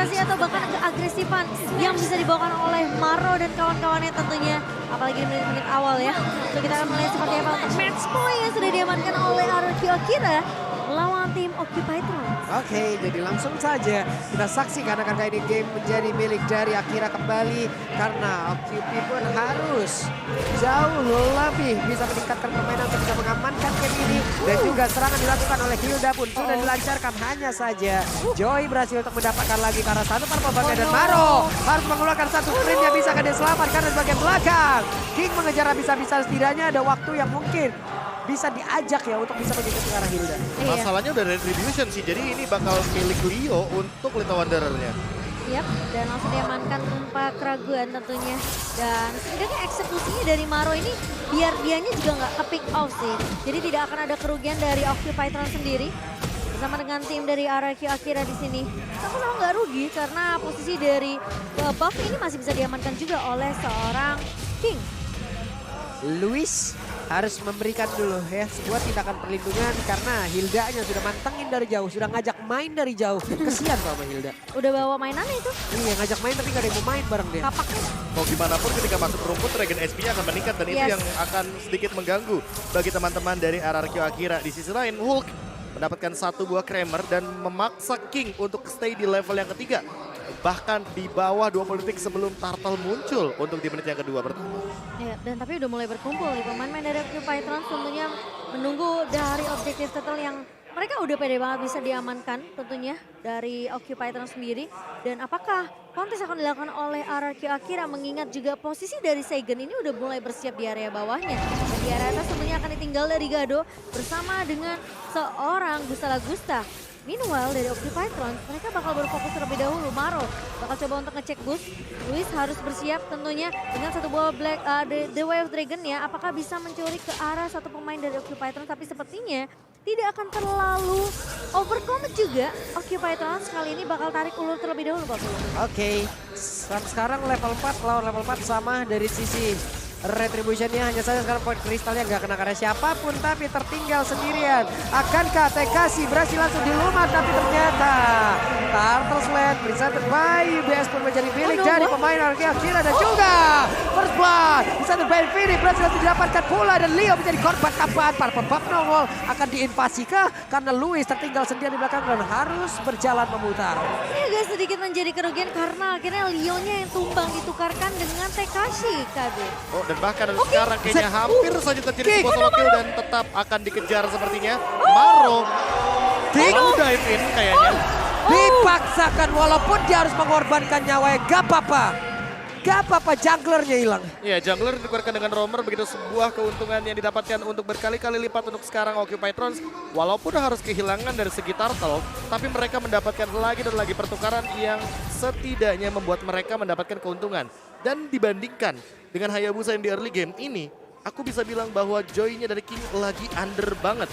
komunikasi atau bahkan keagresivan yang bisa dibawakan oleh Maro dan kawan-kawannya tentunya. Apalagi di menit-menit awal ya. So kita akan melihat seperti apa untuk match point yang sudah diamankan oleh RRQ Akira melawan tim Occupy Throne. Oke, jadi langsung saja kita saksikan akan ini game menjadi milik dari Akira kembali. Karena Occupy pun harus jauh lebih bisa meningkatkan permainan untuk bisa mengamankan game ini. Dan juga serangan dilakukan oleh Hilda pun sudah dilancarkan. Hanya saja Joy berhasil untuk mendapatkan lagi ke arah satu purple dan Maro harus mengeluarkan satu sprint yang bisa dia selamatkan dari bagian belakang. King mengejar habis-habisan, setidaknya ada waktu yang mungkin bisa diajak ya untuk bisa menyingkir ke arah Hilda. Masalahnya udah retribution sih, jadi ini bakal milik Leo untuk Little Wanderer-nya. Yap, dan langsung diamankan tanpa keraguan tentunya. Dan setidaknya eksekusinya dari Maro ini biar dianya juga nggak ke-pick off sih. Jadi tidak akan ada kerugian dari Occupy Throne sendiri. Bersama dengan tim dari RRQ Akira di sini. Sama-sama nggak rugi karena posisi dari buff ini masih bisa diamankan juga oleh seorang King. Luis harus memberikan dulu ya sebuah tindakan perlindungan karena Hildanya sudah mantengin dari jauh, sudah ngajak main dari jauh. Kesian sama Hilda. Udah bawa mainannya itu. Iya, ngajak main tapi gak ada yang mau main bareng dia. Kapaknya. Mau gimana pun ketika masuk ke rumput, regen SP-nya akan meningkat dan itu yang akan sedikit mengganggu bagi teman-teman dari RRQ Akira. Di sisi lain, Hulk mendapatkan satu buah Kramer dan memaksa King untuk stay di level yang ketiga. Bahkan di bawah 20 detik sebelum Turtle muncul untuk di menit yang kedua pertama. Ya, dan tapi udah mulai berkumpul nih pemain-pemain dari Occupy Throne tentunya menunggu dari objektif turtle yang mereka udah pede banget bisa diamankan tentunya dari Occupy Throne sendiri. Dan apakah kontes akan dilakukan oleh RRQ Akira mengingat juga posisi dari Seigen ini udah mulai bersiap di area bawahnya. Dan di area atas tentunya akan ditinggal dari Gado bersama dengan seorang Gustala Gusta. Meanwhile dari Occupy Throne mereka bakal berfokus terlebih dahulu. Maro bakal coba untuk ngecek boost. Luis harus bersiap tentunya dengan satu buah The Way of Dragon ya. Apakah bisa mencuri ke arah satu pemain dari Occupy Throne, tapi sepertinya tidak akan terlalu overcommit juga. Occupy Throne sekali ini bakal tarik ulur terlebih dahulu Pak. Oke, sekarang level 4 lawan level 4 sama dari sisi retributionnya. Hanya saja sekarang poin kristalnya nggak kena karena siapapun tapi tertinggal sendirian. Akankah Tekashi berhasil langsung dilumat tapi ternyata Turtle Sled presented by UBS pun menjadi milik dari pemain RRQ Akira dan juga First Blood presented by Infinity berhasil langsung didapatkan pula dan Leo menjadi korban tambahan. Para pembab nongol akan diinvasi kah? Karena Luis tertinggal sendirian di belakang dan harus berjalan memutar. Ini agak sedikit menjadi kerugian karena akhirnya Leo-nya yang tumbang ditukarkan dengan Tekashi Kabir. Oh, dan bahkan sekarang kayaknya hampir saja terjadi sebuah solo kill dan tetap akan dikejar sepertinya. Maro dive in kayaknya. Dipaksakan walaupun dia harus mengorbankan nyawanya. Gak apa-apa. Gak apa-apa, junglernya hilang. Iya, jungler ditukarkan dengan roamer, begitu sebuah keuntungan yang didapatkan untuk berkali-kali lipat untuk sekarang Occupy Throne. Walaupun harus kehilangan dari segi turtle, tapi mereka mendapatkan lagi dan lagi pertukaran yang setidaknya membuat mereka mendapatkan keuntungan. Dan dibandingkan dengan Hayabusa yang di early game ini, aku bisa bilang bahwa Joy-nya dari King lagi under banget.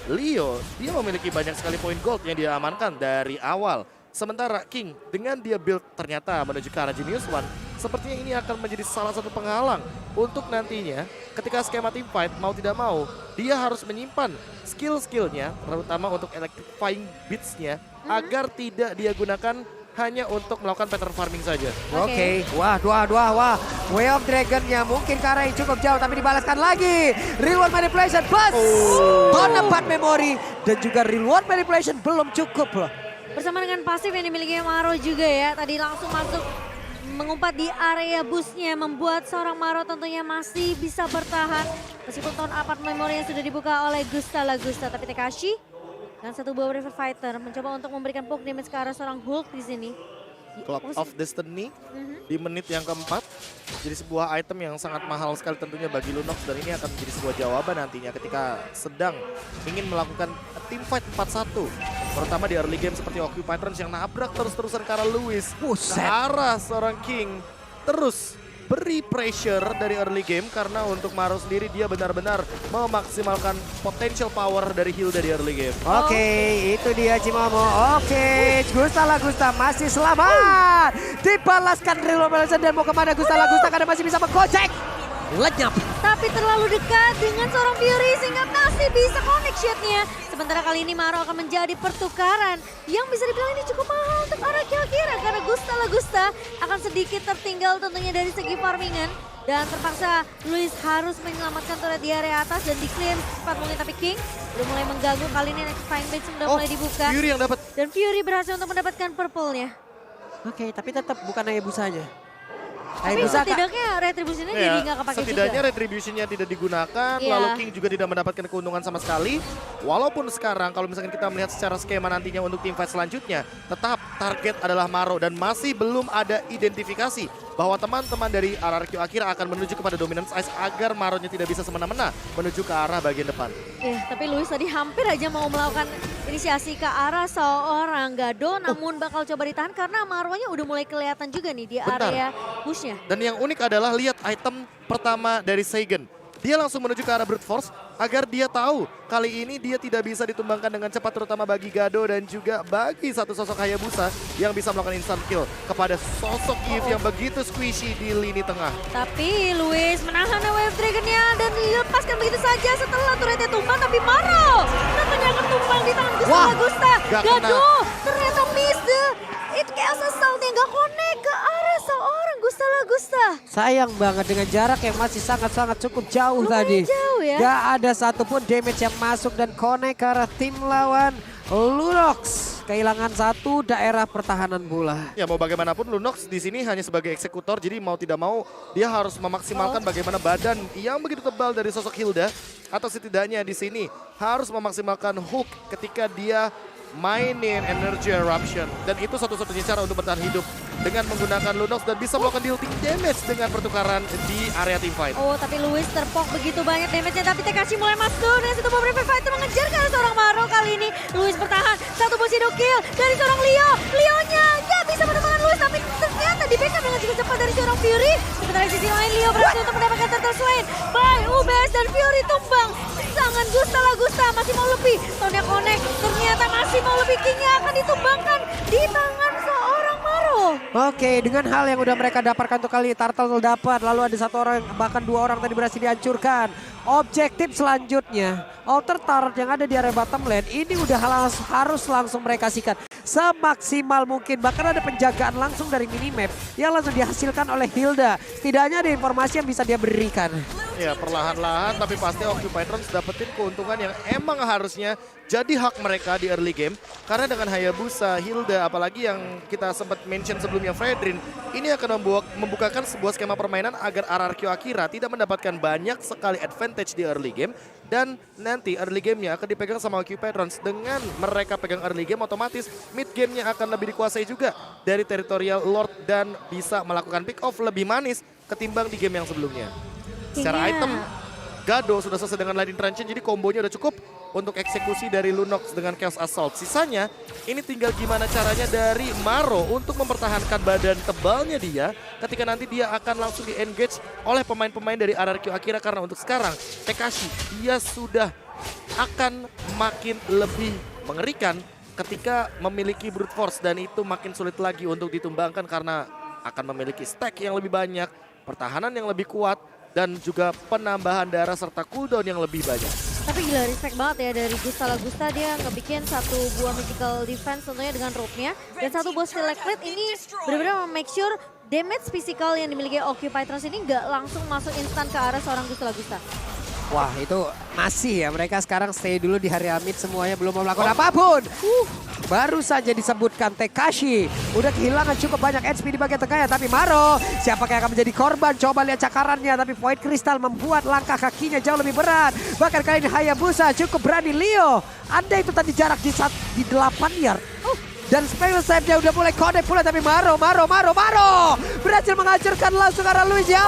Leo, dia memiliki banyak sekali poin gold yang dia amankan dari awal. Sementara King dengan dia build ternyata menuju ke arah Genius One, sepertinya ini akan menjadi salah satu penghalang untuk nantinya ketika skema team fight mau tidak mau dia harus menyimpan skill-skillnya terutama untuk electrifying beats-nya agar tidak dia gunakan hanya untuk melakukan pattern farming saja. Oke. Wah. Way of Dragon-nya mungkin ke arah yang cukup jauh tapi dibalaskan lagi. Reward Manipulation plus Bonaparte Memory dan juga Reward Manipulation belum cukup loh. Bersama dengan pasif yang dimiliki Maro juga ya. Tadi langsung masuk mengumpat di area busnya. Membuat seorang Maro tentunya masih bisa bertahan. Meskipun tahun apart memori yang sudah dibuka oleh Gustala Gusta. Tapi Tekashi dan satu buah River Fighter mencoba untuk memberikan poke damage ke arah seorang Hulk di sini. Clock of Destiny di menit yang keempat. Jadi sebuah item yang sangat mahal sekali tentunya bagi Lunox. Dan ini akan menjadi sebuah jawaban nantinya ketika sedang ingin melakukan team fight 4-1. Terutama di early game seperti Occupy Throne yang nabrak terus-terusan ke arah Luis. Ke arah seorang King. Terus beri pressure dari early game karena untuk Maro sendiri dia benar-benar memaksimalkan potential power dari Hilda di early game. Oke, itu dia Cimomo. Oke, Gustala Gusta masih selamat. Dibalaskan Real Manipulation dan mau kemana Gustala Gusta karena masih bisa menggocek. Lenyap. Tapi terlalu dekat dengan seorang Fury sehingga masih bisa connect shotnya. Sementara kali ini Maro akan menjadi pertukaran yang bisa dibilang ini cukup mahal untuk RRQ Akira Gusta Lagusta akan sedikit tertinggal tentunya dari segi farmingan. Dan terpaksa Luis harus menyelamatkan turret di area atas dan di-clear cepat mungkin. Tapi King udah mulai mengganggu, kali ini next fine base sudah mulai dibuka. Fury yang dapat. Dan Fury berhasil untuk mendapatkan purple-nya. Oke, tapi tetap bukan Hayabusanya. Tapi setidaknya retribusinya jadi nggak kepake setidaknya juga. retributionnya tidak digunakan, Iya. lalu King juga tidak mendapatkan keuntungan sama sekali. Walaupun sekarang kalau misalkan kita melihat secara skema nantinya untuk tim fight selanjutnya, tetap target adalah Maro dan masih belum ada identifikasi bahwa teman-teman dari RRQ Akira akan menuju kepada Dominance Ice agar Maronya tidak bisa semena-mena menuju ke arah bagian depan. Tapi Luis tadi hampir aja mau melakukan inisiasi ke arah seorang Gado, namun bakal coba ditahan karena Maronya udah mulai kelihatan juga nih di Benar. area pushnya. Dan yang unik adalah lihat item pertama dari Seigen. Dia langsung menuju ke arah Brute Force agar dia tahu kali ini dia tidak bisa ditumbangkan dengan cepat, terutama bagi Gado dan juga bagi satu sosok Hayabusa yang bisa melakukan instant kill kepada sosok Eve yang begitu squishy di lini tengah. Tapi Luis menahan Wave Dragon-nya dan dilepaskan begitu saja setelah turretnya tumbang. Tapi Maro namanya akan tumbang di tangan Gusta Wah, Lagusta. gak Gado kena. ternyata miss itu Chaos Assault yang gak connect ke arah seorang Gusta Lagusta. Sayang banget dengan jarak yang masih sangat-sangat cukup jauh Lumayan tadi. jauh ya. Gak ada satupun damage yang masuk dan connect ke arah tim lawan Lunox. Kehilangan satu daerah pertahanan pula. Ya mau bagaimanapun Lunox di sini hanya sebagai eksekutor, jadi mau tidak mau dia harus memaksimalkan bagaimana badan yang begitu tebal dari sosok Hilda, atau setidaknya di sini harus memaksimalkan hook ketika dia mainin energy eruption, dan itu satu-satunya cara untuk bertahan hidup dengan menggunakan Lunox dan bisa melakukan dealing damage dengan pertukaran di area team fight. Oh, tapi Luis terpok begitu banyak damage-nya, tapi Tekashi mulai masuk dengan satu beberapa fighter mengejar ke arah seorang Maro. Kali ini Luis bertahan, satu Bushido kill dari seorang Leo. Leonya nggak bisa menemukan Luis, tapi ternyata di backup dengan cukup cepat dari seorang Fury. Sementara di sisi lain Leo berhasil untuk mendapatkan turtle slain by UBS dan Fury tumbang. Tangan Gusta Lagusta masih mau lebih, Tonya connect, ternyata masih mau lebih. King-nya akan ditumbangkan di tangan seorang Maro. Oke, dengan hal yang udah mereka dapatkan untuk kali Turtle dapat, lalu ada satu orang bahkan dua orang tadi berhasil dihancurkan. Objektif selanjutnya, outer turret yang ada di area bottom lane ini udah harus langsung mereka sikat semaksimal mungkin. Bahkan ada penjagaan langsung dari minimap yang langsung dihasilkan oleh Hilda. Setidaknya ada informasi yang bisa dia berikan. Ya perlahan-lahan tapi pasti Occupy Trons dapetin keuntungan yang emang harusnya jadi hak mereka di early game. Karena dengan Hayabusa, Hilda, apalagi yang kita sempat mention sebelumnya Fredrin, ini akan membukakan sebuah skema permainan agar RRQ Akira tidak mendapatkan banyak sekali advantage di early game. Dan nanti early game-nya akan dipegang sama Occupy Trons. Dengan mereka pegang early game, otomatis mid game-nya akan lebih dikuasai juga dari Territorial Lord dan bisa melakukan pick off lebih manis ketimbang di game yang sebelumnya. Secara item, Gado sudah selesai dengan Lightning Truncheon, jadi kombonya udah cukup untuk eksekusi dari Lunox dengan Chaos Assault. Sisanya, ini tinggal gimana caranya dari Maro untuk mempertahankan badan tebalnya dia ketika nanti dia akan langsung di-engage oleh pemain-pemain dari RRQ Akira. Karena untuk sekarang, Tekashi dia sudah akan makin lebih mengerikan ketika memiliki Brute Force, dan itu makin sulit lagi untuk ditumbangkan karena akan memiliki stack yang lebih banyak, pertahanan yang lebih kuat, dan juga penambahan darah serta cooldown yang lebih banyak. Tapi gila respect banget ya dari Gusta Lagusta, dia ngebikin satu buah mythical defense tentunya dengan rope-nya. Dan satu buah select plate ini benar-benar make sure damage physical yang dimiliki Occupy Trons ini nggak langsung masuk instan ke arah seorang Gusta Lagusta. Wah, itu masih ya, mereka sekarang stay dulu di area mid semuanya, belum mau melakukan apapun. Baru saja disebutkan Tekashi udah kehilangan cukup banyak HP di bagian tengahnya, tapi Maro siapa yang akan menjadi korban? Coba lihat cakarannya, tapi Void Crystal membuat langkah kakinya jauh lebih berat. Bahkan kali ini Hayabusa cukup berani. Leo, anda itu tadi jarak di 8 yard. Dan spell save-nya udah mulai connect pula, tapi Maro berhasil menghancurkan langsung arah Luis ya,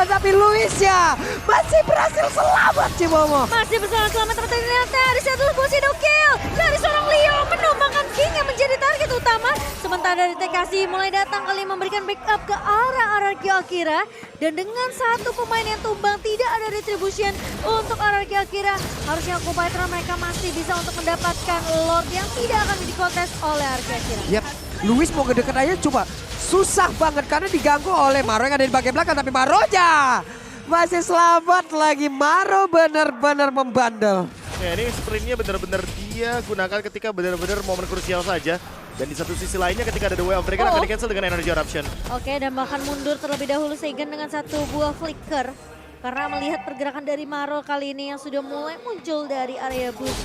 tapi Luis ya masih berhasil selamat Cibomo. Masih bersama selamat, tapi ternyata dari satu Bushido kill dari seorang Leo menumbangkan King yang menjadi target utama. Sementara dari Tekashi mulai datang kali memberikan backup ke arah RRQ Akira. Dan dengan satu pemain yang tumbang, tidak ada retribution untuk RRQ Akira. Harusnya Occupy Trons mereka masih bisa untuk mendapatkan Lord yang tidak akan dikontes oleh RRQ Akira. Yap, Luis mau ngedeket aja coba susah banget karena diganggu oleh Maro yang ada di bagian belakang, tapi Maronya masih selamat lagi. Maro benar-benar membandel. Ya ini sprintnya benar-benar dia gunakan ketika benar-benar momen krusial saja. Dan di satu sisi lainnya ketika ada The Way of Dragon akan di-cancel dengan Energy Eruption. Oke, dan bahkan mundur terlebih dahulu Seigen dengan satu buah flicker. Karena melihat pergerakan dari Maro kali ini yang sudah mulai muncul dari area boost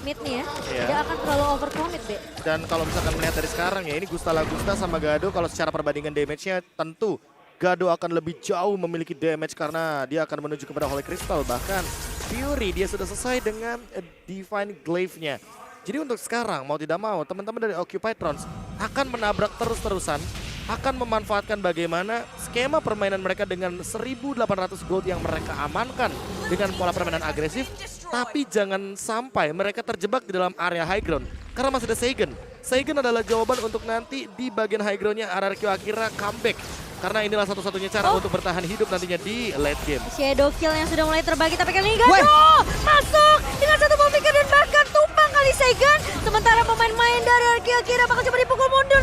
mid nih ya. Iya. Tidak akan terlalu overcommit, Be. Dan kalau misalkan melihat dari sekarang ya, ini Gusta Lagusta sama Gado kalau secara perbandingan damage-nya tentu Gado akan lebih jauh memiliki damage karena dia akan menuju kepada Holy Crystal. Bahkan Fury dia sudah selesai dengan Divine Glaive-nya. Jadi untuk sekarang mau tidak mau teman-teman dari Occupied Trons akan menabrak terus-terusan, akan memanfaatkan bagaimana skema permainan mereka dengan 1.800 gold yang mereka amankan dengan pola permainan agresif. Tapi jangan sampai mereka terjebak di dalam area high ground karena masih ada Seigen. Seigen adalah jawaban untuk nanti di bagian high groundnya RRQ Akira comeback. Karena inilah satu-satunya cara untuk bertahan hidup nantinya di late game. Shadow kill yang sudah mulai terbagi tapi kali ini Gado masuk dengan satu ball picker dan bahkan tumpang kali Seigen. Sementara pemain-pemain dari RRQ Akira bakal coba dipukul mundur.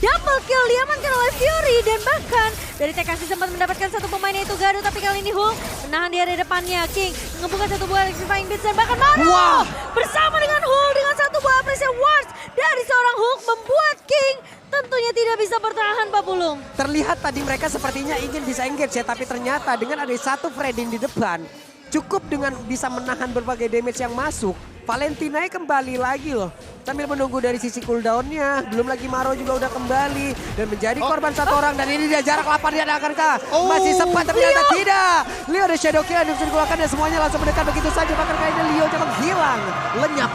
Double kill diamankan oleh Fury dan bahkan dari TKC sempat mendapatkan satu pemain yaitu Gado, tapi kali ini Hulk menahan di area depannya. King mengebuka satu buah electrifying beats dan bahkan Maro bersama dengan Hulk dengan satu buah pressure wards dari seorang Hulk membuat King tentunya tidak bisa bertahan, Pak Pulung. Terlihat tadi mereka sepertinya ingin bisa engage ya, tapi ternyata dengan ada satu Fredin di depan, cukup dengan bisa menahan berbagai damage yang masuk. Valentina kembali lagi loh, sambil menunggu dari sisi cooldownnya. Belum lagi Maro juga udah kembali dan menjadi korban satu orang. Dan ini dia jarak 8 dia akankah masih sempat tapi ternyata tidak. Leo ada shadow kill yang bisa dikeluarkan dan semuanya langsung mendekat begitu saja. Bahkan kayaknya Leo memang hilang, lenyap.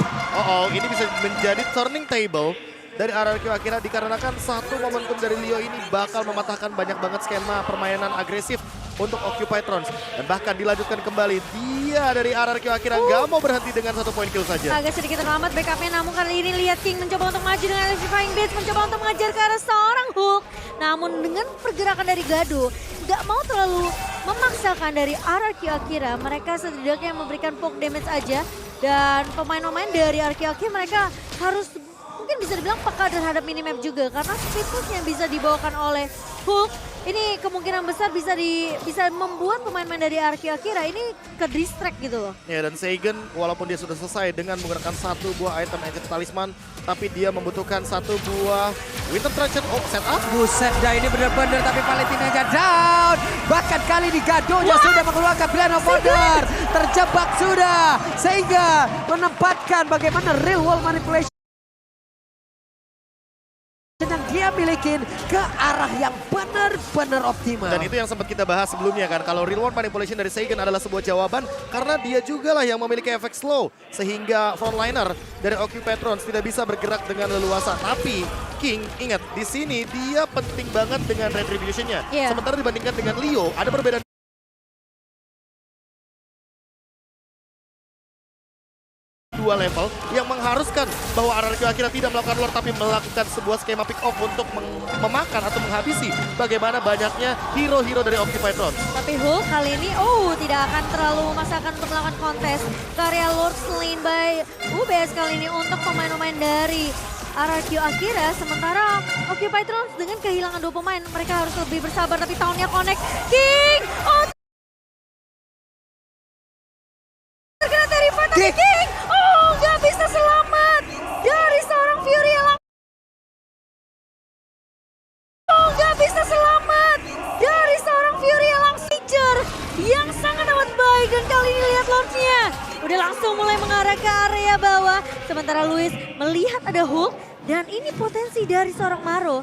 Ini bisa menjadi turning table dari RRQ Akira dikarenakan satu momentum dari Leo ini bakal mematahkan banyak banget skema permainan agresif untuk Occupied Trons. Dan bahkan dilanjutkan kembali, dia dari RRQ Akira nggak mau berhenti dengan satu point kill saja. Agak sedikit terlambat backupnya, namun kali ini lihat King mencoba untuk maju dengan electrifying beats, mencoba untuk mengajar ke arah seorang Hulk. Namun dengan pergerakan dari Gado, nggak mau terlalu memaksakan dari RRQ Akira. Mereka setidaknya memberikan poke damage aja. Dan pemain-pemain dari RRQ Akira mereka harus mungkin bisa dibilang peka terhadap minimap juga karena speed push yang bisa dibawakan oleh Hulk ini kemungkinan besar bisa membuat pemain-pemain dari RRQ Akira ini ke distract gitu loh. Ya, dan Seigen walaupun dia sudah selesai dengan menggunakan satu buah item Ancient Talisman, tapi dia membutuhkan satu buah Winter Transit setup. Buset dah ini benar-benar, tapi Valentina aja down. Bahkan kali ini Gadonya sudah mengeluarkan Plan of Order. Terjebak sudah sehingga menempatkan bagaimana real world manipulation yang dia miliki ke arah yang benar-benar optimal. Dan itu yang sempat kita bahas sebelumnya kan, kalau real world manipulation dari Seigen adalah sebuah jawaban karena dia juga lah yang memiliki efek slow sehingga frontliner dari Occupied Trons tidak bisa bergerak dengan leluasa. Tapi King ingat di sini dia penting banget dengan retribution-nya. Sementara dibandingkan dengan Leo ada perbedaan dua level yang mengharuskan bahwa RRQ Akira tidak melakukan lore tapi melakukan sebuah skema pick off untuk memakan atau menghabisi bagaimana banyaknya hero-hero dari Occupied Trons. Tapi Hulk kali ini tidak akan terlalu memaksakan untuk melakukan kontes karya Lord Slain by UBS kali ini untuk pemain-pemain dari RRQ Akira. Sementara Occupied Trons dengan kehilangan dua pemain mereka harus lebih bersabar tapi tahunnya connect. King terkena Terrified tapi King nggak bisa selamat dari seorang Fury yang nggak bisa selamat dari seorang Fury yang langsung yang sangat amat baik. Dan kali ini lihat launchnya udah langsung mulai mengarah ke area bawah. Sementara Luis melihat ada Hulk dan ini potensi dari seorang Maro.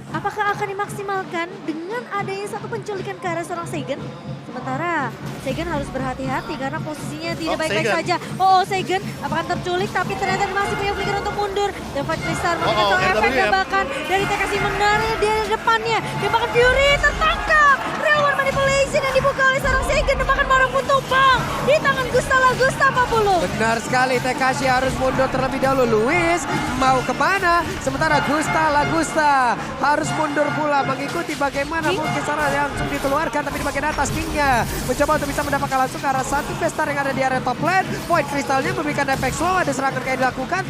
Apakah akan dimaksimalkan dengan adanya satu penculikan ke arah seorang Seigen? Sementara Seigen harus berhati-hati karena posisinya tidak baik-baik saja. Seigen apakah terculik tapi ternyata masih punya flicker untuk mundur. Dan Fight Crystal memberikan seorang efek dan bahkan dari TKC mengenai di depannya. Dan bahkan Fury tertangkap. Real World Manipulation yang dibuka oleh seorang Seigen dan bahkan Maro pun tumpang di tangan Gusta Lagusta 40. Benar sekali, TKC harus mundur terlebih dahulu. Luis mau kemana? Sementara Gusta Lagusta harus mundur pula mengikuti bagaimana mungkin secara langsung dikeluarkan tapi di bagian atas Kingnya mencoba untuk bisa mendapatkan langsung ke arah satu bestar yang ada di area top lane. Void Crystalnya memberikan efek slow, ada serangan kayak dilakukan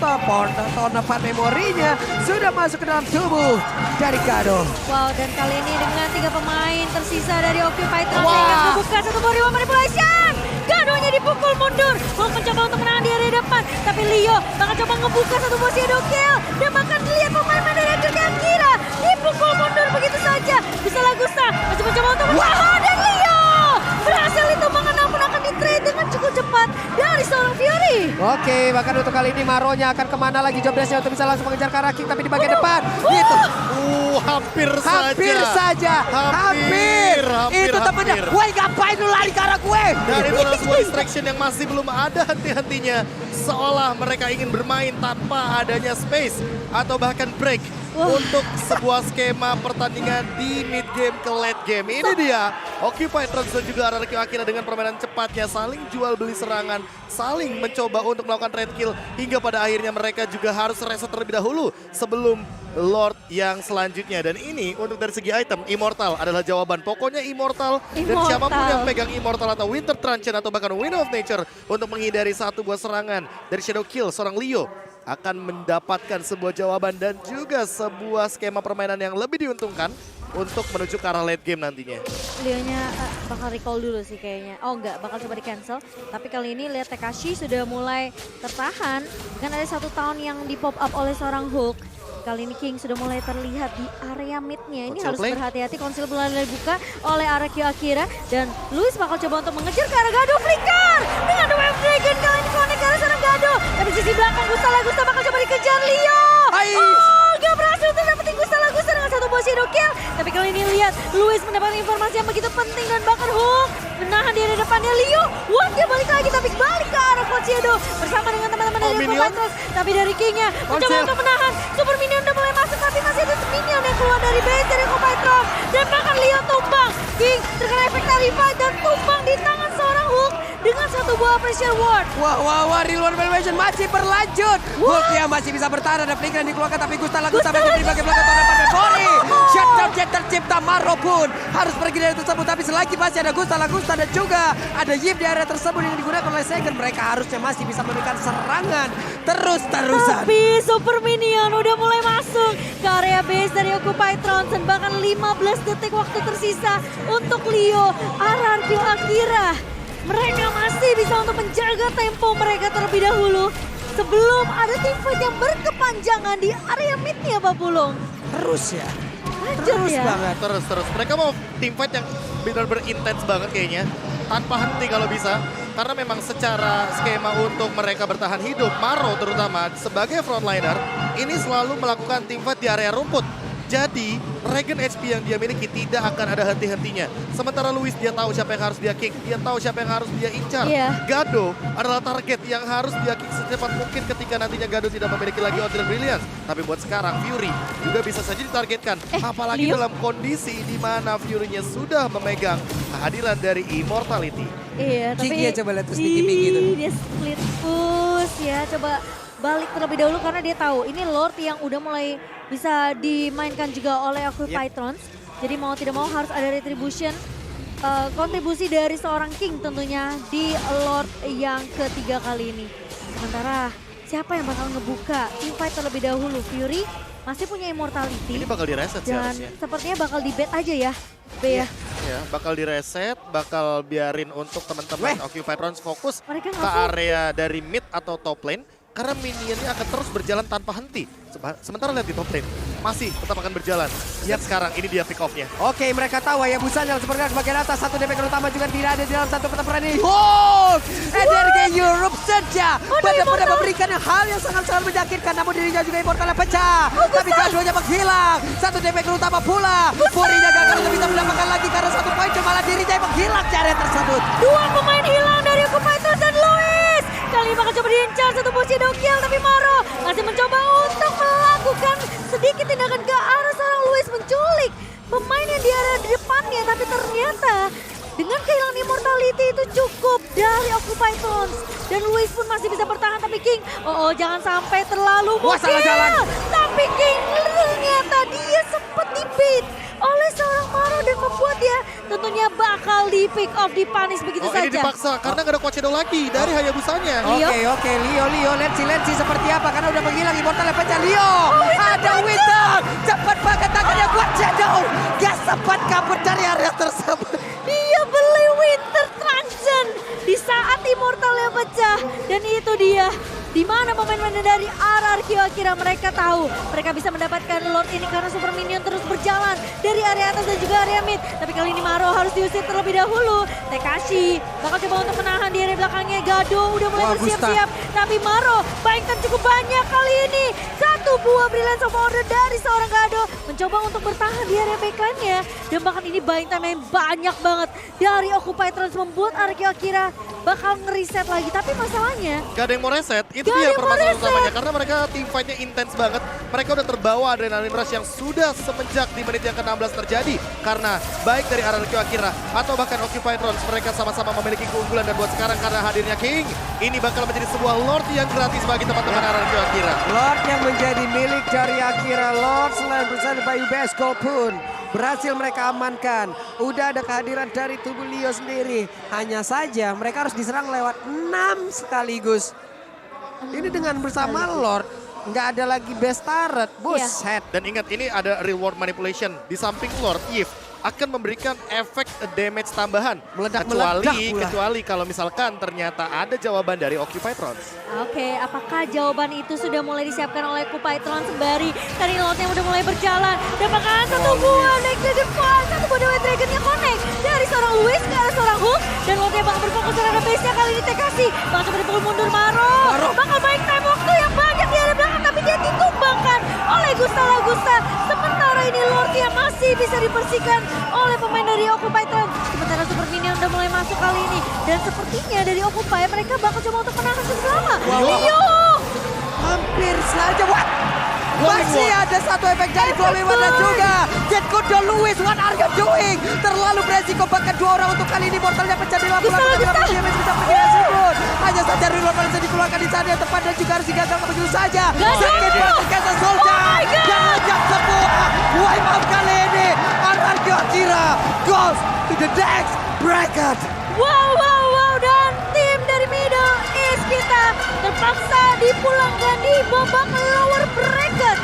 Tonefan memorinya sudah masuk ke dalam tubuh dari Gado. Wow, dan kali ini dengan 3 pemain tersisa dari Occupied Trons yang membuka satu buah Real Manipulation Gadonya dipukul mundur. Hulk mencoba untuk menahan di area depan. Tapi Leo bakal coba ngebuka satu buah shadow kill. Dan bahkan lihat pemain-pemain dari Akira Kira dipukul mundur begitu saja. Bisa Lagusta masih mencoba untuk menahan. Dan Leo berhasil ditumbangkan namun akan di-trade dengan cukup cepat dari seorang Fury. Oke, bahkan untuk kali ini Maronya akan kemana lagi job desk-nya untuk bisa langsung mengejar ke arah King, tapi di bagian depan. Gitu. Hampir saja. Hampir. Itu temennya. Hampir. Woi, ngapain lu lari ke arah gue? Dan itu adalah sebuah distraction yang masih belum ada henti-hentinya. Seolah mereka ingin bermain tanpa adanya space atau bahkan break. Untuk sebuah skema pertandingan di mid game ke late game. Ini dia Occupy Trons dan juga RRQ Akira dengan permainan cepatnya. Saling jual beli serangan. Saling mencoba untuk melakukan trade kill. Hingga pada akhirnya mereka juga harus reset terlebih dahulu sebelum Lord yang selanjutnya. Dan ini untuk dari segi item, Immortal adalah jawaban. Pokoknya Immortal. Dan siapapun yang pegang Immortal atau Winter Truncheon atau bahkan Wind of Nature untuk menghindari satu buah serangan dari Shadow Kill seorang Leo akan mendapatkan sebuah jawaban dan juga sebuah skema permainan yang lebih diuntungkan untuk menuju ke arah late game nantinya. Leonya bakal recall dulu sih kayaknya. Oh enggak, bakal coba di cancel. Tapi kali ini lihat Tekashi sudah mulai tertahan. Dengan ada satu tahun yang di pop up oleh seorang Hulk. Kali ini King sudah mulai terlihat di area midnya. Ini harus berhati-hati. Konsil mulai dibuka oleh RRQ Akira. Dan Luis bakal coba untuk mengejar ke arah Gado. Flicker dengan The Wave Dragon. Kali ini connect ke arah seorang Gado. Tapi sisi belakang Gusta bakal coba dikejar Leo. Oh, gak berhasil untuk dapetin Gusta dengan satu buah shadow kill. Tapi kali ini lihat Luis mendapatkan informasi yang begitu penting. Dan bahkan Hulk menahan di area depannya Leo. Wah, dia balik lagi tapi balik ke arah Coach Shadow. Bersama dengan teman-teman dari Fighters. Tapi dari Kingnya mencoba untuk menahan. Super Minion udah mulai masuk tapi masih ada Minion yang keluar dari base dari Kopitron. Dan bahkan Leo tumbang. King terkena efek Talify dan tumbang di tangan seorang Hulk dengan satu buah pressure ward. Wah, Real Elevation masih berlanjut. Hulk yang masih bisa bertahan, ada flicker yang dikeluarkan tapi Gusta Lagusta di bagian belakang pada Bori. Shutdown jet tercipta, Maro pun harus pergi dari tersebut. Tapi selagi masih ada Gusta Lagusta dan juga ada Yip di area tersebut yang digunakan oleh Second, mereka harusnya masih bisa memberikan serangan terus-terusan. Tapi Super Minion udah mulai masuk ke area base dari Occupy Trons dan bahkan 15 detik waktu tersisa untuk Leo, RRQ Akira. Mereka masih bisa untuk menjaga tempo mereka terlebih dahulu sebelum ada teamfight yang berkepanjangan di area midnya, Pak Pulung. Terus ya. Terus ya. banget. Terus. Mereka mau teamfight yang benar-benar intens banget kayaknya. Tanpa henti kalau bisa. Karena memang secara skema untuk mereka bertahan hidup, Maro terutama sebagai frontliner, ini selalu melakukan teamfight di area rumput. Jadi, Regen HP yang dia miliki tidak akan ada henti-hentinya. Sementara Luis dia tahu siapa yang harus dia kick, dia tahu siapa yang harus dia incar. Gado adalah target yang harus dia kick secepat mungkin ketika nantinya Gado tidak memiliki lagi Odile Brilliance. Tapi buat sekarang Fury juga bisa saja ditargetkan. Apalagi dalam kondisi di mana Fury-nya sudah memegang kehadiran dari Immortality. Iya, tapi Kiki coba lihat terus Kiki gitu. Dia split push ya, coba balik terlebih dahulu karena dia tahu ini Lord yang udah mulai bisa dimainkan juga oleh Occupy Trons. Jadi mau tidak mau harus ada retribution, kontribusi dari seorang King tentunya di Lord yang ketiga kali ini. Sementara siapa yang bakal ngebuka teamfight terlebih dahulu? Fury masih punya Immortality. Ini bakal direset sih dan harusnya. sepertinya bakal di bet aja ya, B ya. Ya, bakal direset, bakal biarin untuk teman-teman Occupy Trons fokus Mereka ke area dari mid atau top lane. Karena minionnya akan terus berjalan tanpa henti. Sementara lihat di top lane, masih tetap akan berjalan. Lihat sekarang, ini dia pick off-nya. Oke, mereka tahu ya busanya seperti bagian atas. Satu DP utama juga tidak ada di dalam satu pertempuran ini. Hulk! Energi Europe saja. Benar-benar memberikan hal yang sangat-sangat menyakitkan. Namun dirinya juga Immortalnya pecah. Tapi Gadonya menghilang. Satu DP utama pula. Furinya gagal untuk bisa mendapatkan lagi karena satu poin. Malah dirinya menghilang cara tersebut. Dua pemain hilang dari Occupy Trons dan Luis. Kali bakal coba diincar satu posisi dokial tapi Maro masih mencoba untuk melakukan sedikit tindakan ke arah seorang Luis menculik pemain yang di area di depannya. Tapi ternyata dengan kehilangan Immortality itu cukup dari Occupy Trons. Dan Luis pun masih bisa bertahan tapi King, jangan sampai terlalu salah jalan. Tapi King ternyata dia sempat di-beat oleh seorang Maro dan membuat dia tentunya bakal di pick off, di-punish begitu saja. Ini dipaksa karena gak ada Coach Shadow lagi dari Hayabusanya. Oke, Leo, Lensi seperti apa? Karena udah menghilang Immortalnya pecah. Leo, ada Winter, cepat banget tangannya buat Shadow. Gak sempat kabur dari area tersebut. Dia beli Winter Truncheon di saat Di mana pemain-pemain dari RRQ Akira mereka tahu mereka bisa mendapatkan Lord ini karena Super Minion terus berjalan dari area atas dan juga area mid. Tapi kali ini Maro harus diusir terlebih dahulu. Tekashi bakal coba untuk menahan di area belakangnya. Gado udah mulai Wah, bersiap-siap. Tapi Maro baikkan cukup banyak kali ini. Satu buah Brilliance of Order dari seorang Gado mencoba untuk bertahan di area backline-nya. Dan bahkan ini buying time yang banyak banget dari Occupy Trans membuat RRQ Akira bakal ngeriset lagi. Tapi masalahnya Gak ada yang mau reset, itu Gak ada dia yang mau permasalahan reset. utamanya. Karena mereka team fight-nya intens banget. Mereka udah terbawa adrenalin rush yang sudah semenjak di menit yang ke-16 terjadi. Karena baik dari RRQ Akira atau bahkan Occupy Trons, mereka sama-sama memiliki keunggulan. Dan buat sekarang karena hadirnya King, ini bakal menjadi sebuah Lord yang gratis bagi teman-teman RRQ Akira. Lord yang menjadi milik dari Akira. Lord selain bersama by UBS Gold pun berhasil mereka amankan. Udah ada kehadiran dari tubuh Leo sendiri. Hanya saja mereka harus diserang lewat 6 sekaligus. Ini dengan bersama Lord, nggak ada lagi best turret. Buset. Dan ingat ini ada reward manipulation. Di samping Lord, Eve akan memberikan efek damage tambahan. Meledak-meledak pula. Kecuali kalau misalkan ternyata ada jawaban dari Occupy Trons. Oke, apakah jawaban itu sudah mulai disiapkan oleh Kupaitlon sembari tadi Lordnya udah mulai berjalan. Dapatkan satu buah Next Dragon Fall, satu buah White Dragon-nya connect dari seorang Luis ke arah seorang Hook. Dan Lordnya bakal berfokus terhadap base-nya kali ini Tekashi. Bakal coba dipukul mundur Maro. Bakal baik time waktu yang banyak di area belakang tapi dia ditumbangkan oleh Gusta Lagusta. Sementara ini Lordnya masih bisa dibersihkan oleh pemain dari Occupy Trans. Sementara Super Minion udah mulai masuk kali ini. Dan sepertinya dari Occupy mereka bakal coba untuk menahan selama. Leo! Hampir saja. What? Masih ada satu efek dari Glowing One dan juga Jet Kudo Luis. What are you doing? Terlalu beresiko bahkan dua orang untuk kali ini. Mortalnya pecah di lapangan. Gusta. Bisa pergi dari pun. Hanya saja reload bisa dikeluarkan di sana yang tepat dan juga harus digagalkan begitu saja. Sakit terkesa Soldier. Dan lejak semua. Wipe out kali ini. RRQ Akira goes to the next bracket. Wow. Dan tim dari Middle East kita terpaksa dipulangkan di babak lower bracket.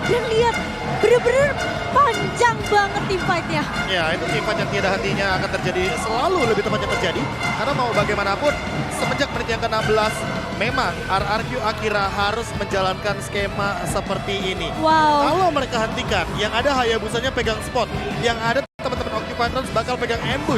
Dan lihat bener-bener panjang banget tim fight-nya. Ya, itu tim fight yang tiada hentinya akan terjadi, selalu lebih tepatnya terjadi. Karena mau bagaimanapun, semenjak menit yang ke-16, memang RRQ Akira harus menjalankan skema seperti ini. Wow. Kalau mereka hentikan, yang ada Hayabusanya pegang spot, yang ada teman-teman Occupy Trans bakal pegang ambush.